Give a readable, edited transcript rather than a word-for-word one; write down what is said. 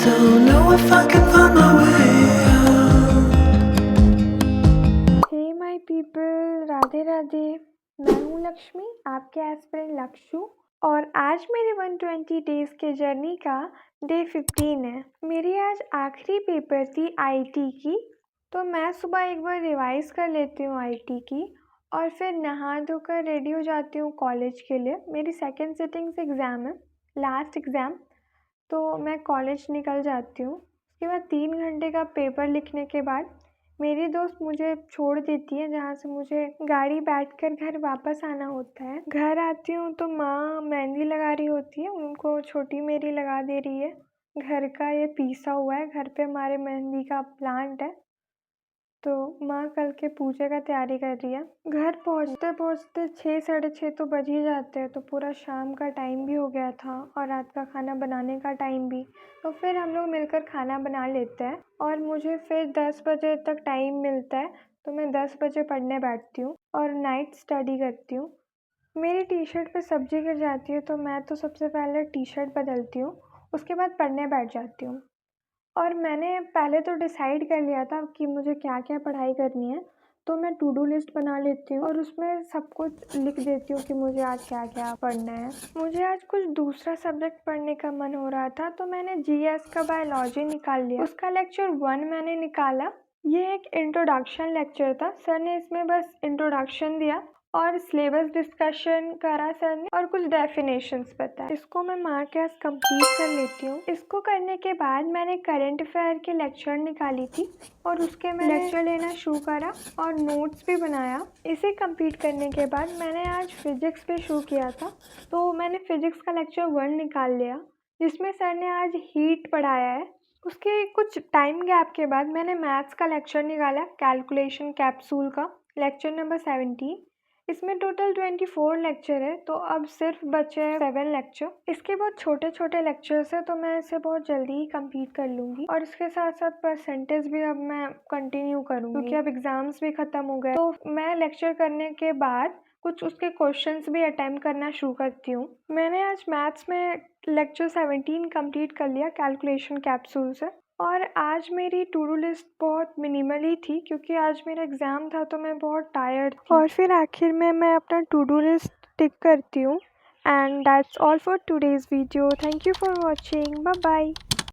don't know if I can find my way out. Hey my people, Radhe Radhe. मैं हूँ लक्ष्मी, आपके aspirant लक्ष्य, और आज मेरी 120 डेज़ के जर्नी का डे 15 है। मेरी आज आखिरी पेपर थी आईटी की, तो मैं सुबह एक बार रिवाइज़ कर लेती हूँ आईटी की और फिर नहा धोकर रेडी हो जाती हूँ कॉलेज के लिए। मेरी सेकेंड सिटिंग से एग्ज़ाम है, लास्ट एग्ज़ाम, तो मैं कॉलेज निकल जाती हूँ। उसके बाद 3 घंटे का पेपर लिखने के बाद मेरी दोस्त मुझे छोड़ देती है, जहाँ से मुझे गाड़ी बैठकर घर वापस आना होता है। घर आती हूँ तो माँ मेहंदी लगा रही होती है, उनको छोटी मेरी लगा दे रही है। घर का ये पीसा हुआ है, घर पे हमारे मेहंदी का प्लांट है, तो माँ कल के पूजा का तैयारी कर रही है। घर पहुँचते पहुँचते 6 साढ़े 6 तो बज ही जाते हैं, तो पूरा शाम का टाइम भी हो गया था और रात का खाना बनाने का टाइम भी। तो फिर हम लोग मिलकर खाना बना लेते हैं और मुझे फिर 10 बजे तक टाइम मिलता है, तो मैं 10 बजे पढ़ने बैठती हूँ और नाइट स्टडी करती हूँ। मेरी टी शर्ट पे सब्जी गिर जाती है, तो मैं तो सबसे पहले टी शर्ट बदलती हूँ, उसके बाद पढ़ने बैठ जाती हूँ। और मैंने पहले तो डिसाइड कर लिया था कि मुझे क्या क्या पढ़ाई करनी है, तो मैं टू डू लिस्ट बना लेती हूँ और उसमें सब कुछ लिख देती हूँ कि मुझे आज क्या क्या पढ़ना है। मुझे आज कुछ दूसरा सब्जेक्ट पढ़ने का मन हो रहा था, तो मैंने जीएस का बायोलॉजी निकाल लिया। उसका लेक्चर 1 मैंने निकाला। ये एक इंट्रोडक्शन लेक्चर था, सर ने इसमें बस इंट्रोडक्शन दिया और सिलेबस डिस्कशन करा सर ने और कुछ डेफिनेशंस बताए। इसको मैं मार्क एज कंप्लीट कर लेती हूँ। इसको करने के बाद मैंने करंट अफेयर के लेक्चर निकाली थी और उसके मैंने लेक्चर लेना शुरू करा और नोट्स भी बनाया। इसे कंप्लीट करने के बाद मैंने आज फिजिक्स पे शुरू किया था, तो मैंने फिजिक्स का लेक्चर 1 निकाल लिया, जिसमें सर ने आज हीट पढ़ाया है। उसके कुछ टाइम गैप के बाद मैंने मैथ्स का लेक्चर निकाला, कैलकुलेशन कैप्सूल का लेक्चर नंबर 17। इसमें टोटल 24 लेक्चर है, तो अब सिर्फ बचे हैं 7 लेक्चर। इसके बहुत छोटे छोटे लेक्चर्स है, तो मैं इसे बहुत जल्दी ही कंप्लीट कर लूँगी और इसके साथ साथ परसेंटेज भी अब मैं कंटिन्यू करूँगी, क्योंकि अब एग्ज़ाम्स भी ख़त्म हो गए। तो मैं लेक्चर करने के बाद कुछ उसके क्वेश्चंस भी अटेम्प्ट करना शुरू करती हूँ। मैंने आज मैथ्स में लेक्चर 17 कंप्लीट कर लिया कैलकुलेशन कैप्सूल से। और आज मेरी टू डू लिस्ट बहुत मिनिमली थी, क्योंकि आज मेरा एग्ज़ाम था, तो मैं बहुत टायर्ड थी। और फिर आखिर में मैं अपना टू डू लिस्ट टिक करती हूँ। And that's all for today's video. Thank you for watching. Bye bye.